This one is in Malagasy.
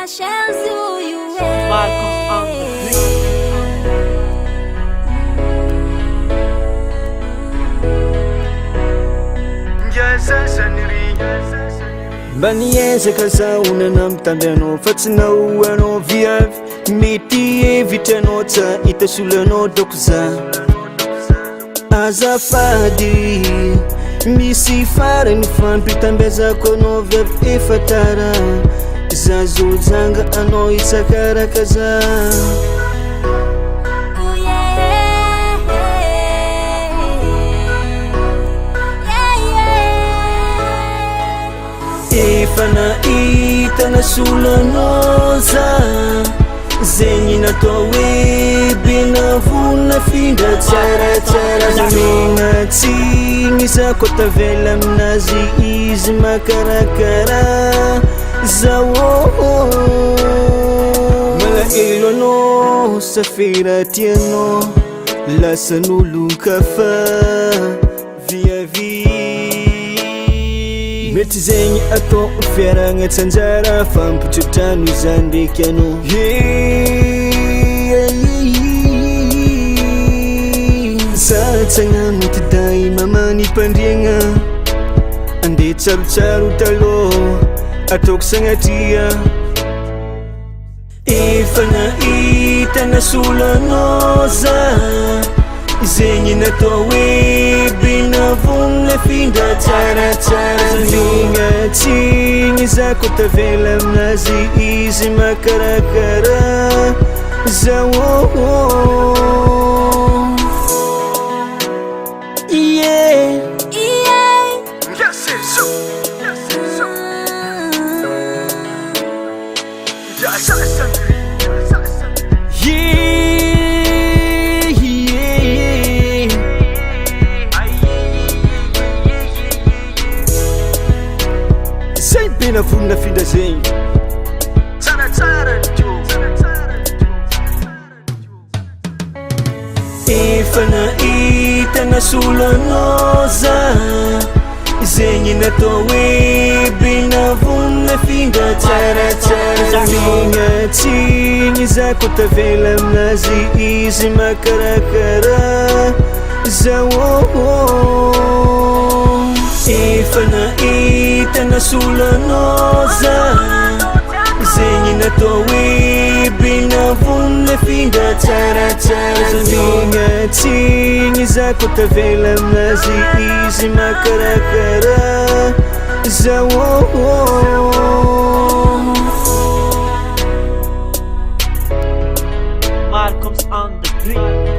Marcos on the beat. Baniezaka zaho nanambitamby anao fa tsy nahoanao viavy mety hevitra anao tsa hitasolo anao daoko za azafady misy farany fampitambezako anao viavy efa tara za zojanga anao hitsakaraka za efa nahita nasolanao za zegny natao hoe benavona findra tsaratsara megnatsiny za koa tavela aminazy izy makarakara zaô malaelo anao safera tianao lasan'olon-kafa viavy mety zegny atao fiaragna tsanjara fampitrotrano izany ndraiky anao za tsagnano ty day mamany mpandriagna ande tsarotsaro taloha ataoko sagnatria efa nahita nasolanao za zegny natao hoe benavona findra tsaratsara megnatsiny za koa tavela aminazy izy makarakara zaô benavona findra zegny efa nahita nasolanao za zegny natao hoe benavona findra tsaratsara megnatsiny za koa tavela aminazy izy makarakara zaô efa nahita nasolanao za zegny natao hoe benavona findra tsaratsara megnatsiny za koa tavela aminazy izy makarakara zaô Marcos on the beat.